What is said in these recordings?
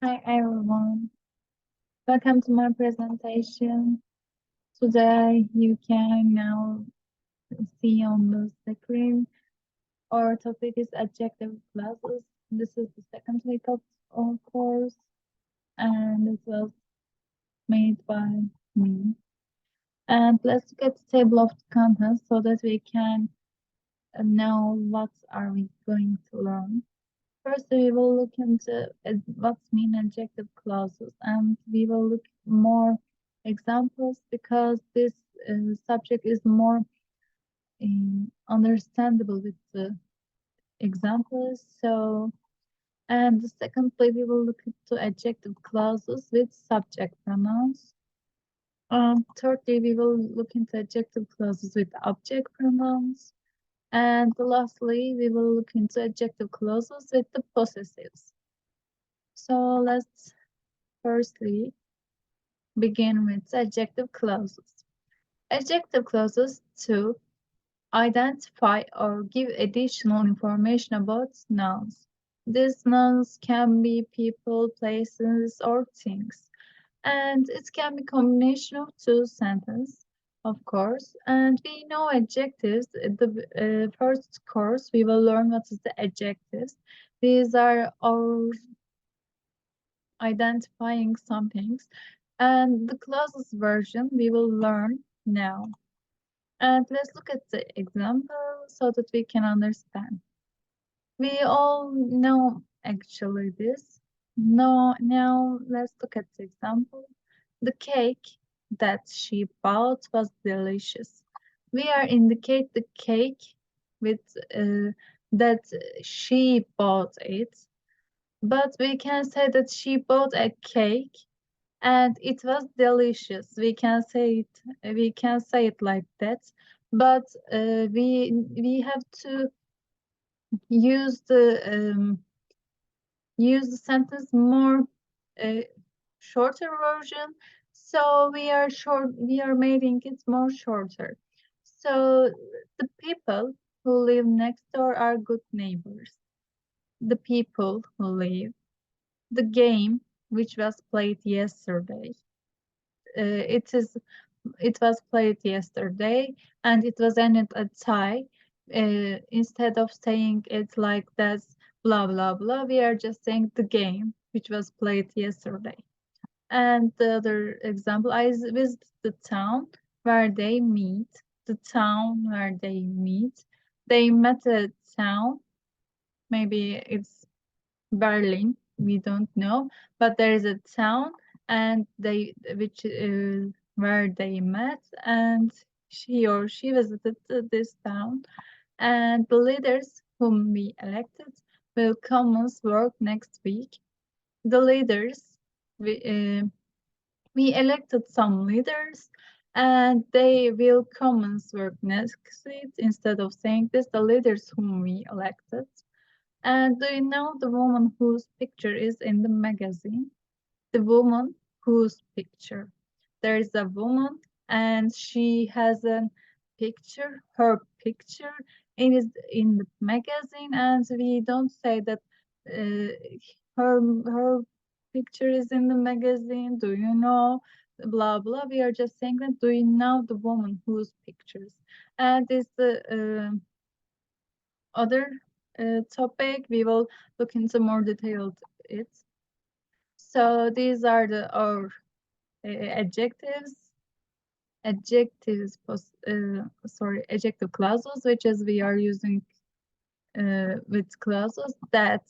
Hi everyone, welcome to my presentation. Today you can now see on the screen our topic is adjective clauses. This is the second week of our course and it was made by me. And let's look at the table of contents so that we can know what are we going to learn. First, we will look into what's mean adjective clauses, and we will look more examples because this subject is more understandable with the examples. So, and secondly, we will look into adjective clauses with subject pronouns. Thirdly, we will look into adjective clauses with object pronouns. And lastly, we will look into adjective clauses with the possessives. So let's firstly begin with adjective clauses. Adjective clauses to identify or give additional information about nouns. These nouns can be people, places, or things. And it can be combination of two sentences, of course. And we know adjectives. The first course, we will learn what is the adjectives. These are our identifying some things. And the clauses version we will learn now. And let's look at the example so that we can understand. We all know actually this. No, now let's look at the example. The cake that she bought was delicious. We are indicate the cake with that she bought it, but we can say that she bought a cake and it was delicious. We can say it like that, but we have to use the sentence more uh, shorter version. So we are making it more shorter. So the people who live next door are good neighbors. The people who live, the game which was played yesterday. It it was played yesterday and it was ended a tie. Instead of saying it like that, blah blah blah, we are just saying the game which was played yesterday. And the other example, I visit the town where they meet. The town where they meet. They met a town. Maybe it's Berlin, we don't know, but there is a town and they which where they met and she visited this town and the leaders whom we elected will commence work next week. The leaders we, uh, we elected some leaders and they will commence work next week. Instead of saying this, the leaders whom we elected. And do you know the woman whose picture is in the magazine? The woman whose picture. There is a woman and she has a picture, her picture. It is in the magazine and we don't say that uh, her picture is in the magazine. Do you know? Blah blah. We are just saying that. Do you know the woman whose pictures? And this other topic, we will look into more detailed it. So these are our adjectives, adjective clauses, which is we are using with clauses that,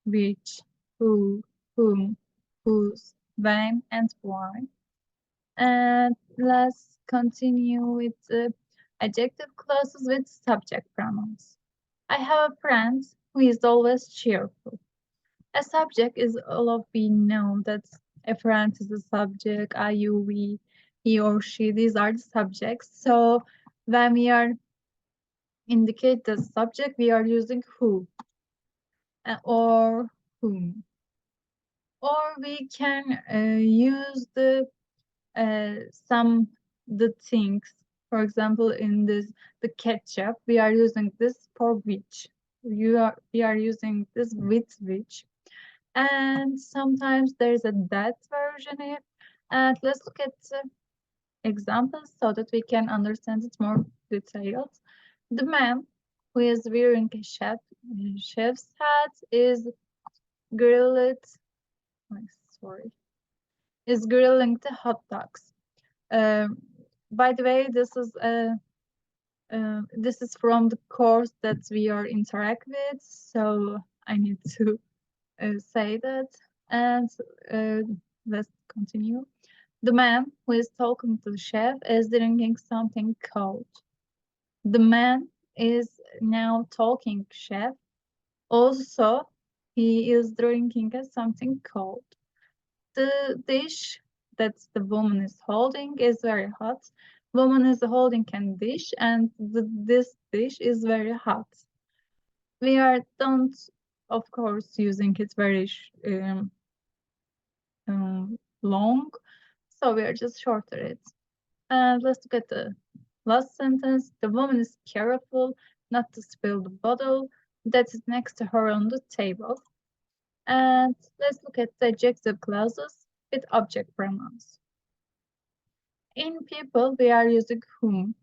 which, who, whom, whose, when, and why. And let's continue with adjective clauses with subject pronouns. I have a friend who is always cheerful. A subject is all of we know that a friend is a subject, I, you, we, he or she, these are the subjects. So when we are indicate the subject, we are using who or whom. Or we can use some the things. For example, in the ketchup, we are using this for which. We are using this with which. And sometimes there's a that version if. And let's look at examples so that we can understand it more detailed. The man who is wearing a chef's hat is grilled. oh, Sorry, is grilling the hot dogs. Um, by the way, this is from the course that we are interact with, so I need to say that. And uh, let's continue. The man who is talking to the chef is drinking something cold. The man is now talking chef. Also, he is drinking something cold. The dish that the woman is holding is very hot. Woman is holding a dish, and this dish is very hot. We are don't, of course, using it very long, so we are just shorter it. And let's look at the last sentence. The woman is careful not to spill the bottle that is next to her on the table. And let's look at the adjective clauses with object pronouns. In people, we are using whom,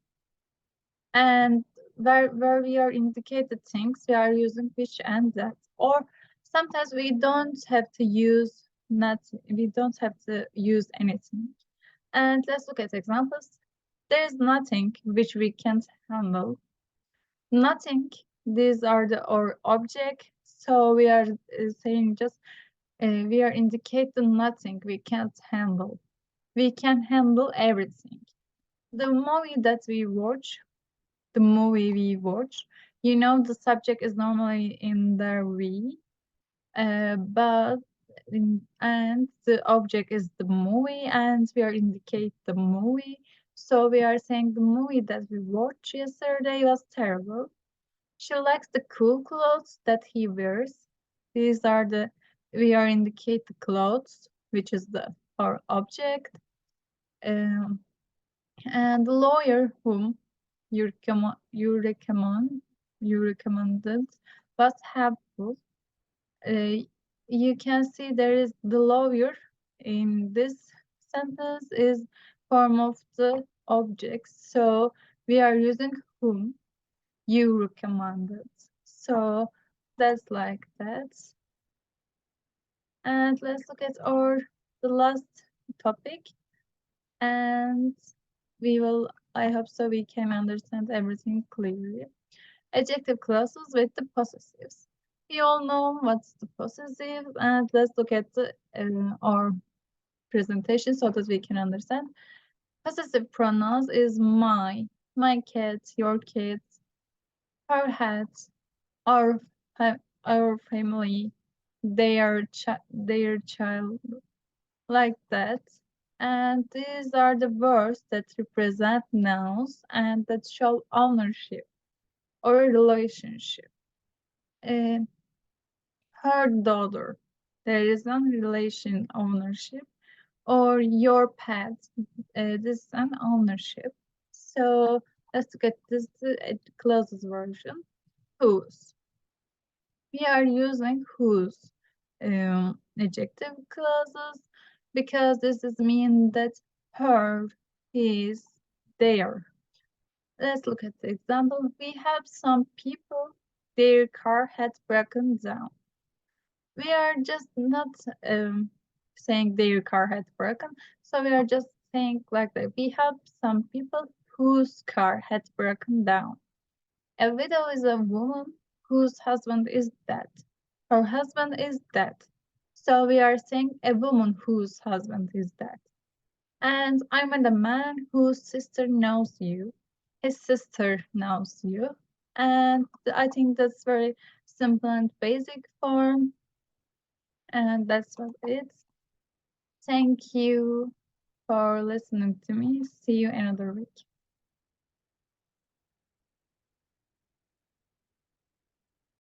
and where we are indicated things, we are using which and that. Or sometimes we don't have to use not, we don't have to use anything. And let's look at examples. There is nothing which we can't handle. Nothing. These are the or object. So we are saying just we are indicating nothing we can't handle. We can handle everything. The movie that we watch, the movie we watch, the subject is normally in the we, but and the object is the movie, and we are indicate the movie. So we are saying the movie that we watched yesterday was terrible. She likes the cool clothes that he wears. These are the we are indicate the clothes, which is the our object. Um, and the lawyer whom you recommended was helpful. Uh, you can see there is the lawyer in this sentence is form of the object. So we are using whom you recommended. So that's like that. And let's look at our the last topic. And I hope so we can understand everything clearly. Adjective clauses with the possessives. We all know what's the possessive, and let's look at our presentation so that we can understand. Possessive pronouns is my cat, your cat, her hat, our our family, their child, like that. And these are the words that represent nouns and that show ownership or a relationship. Uh, Her daughter, there is no relation ownership, or your pet, this is an ownership. So let's get this closest version. Whose. We are using whose adjective clauses because this is mean that her, his, their. Let's look at the example. We have some people, their car had broken down. We are just not saying their car had broken, so we are just saying like that. We have some people whose car had broken down. A widow is a woman whose husband is dead. Her husband is dead. So we are saying a woman whose husband is dead. And I met a man whose sister knows you. His sister knows you. And I think that's very simple and basic form. And that's what it is. Thank you for listening to me. See you another week.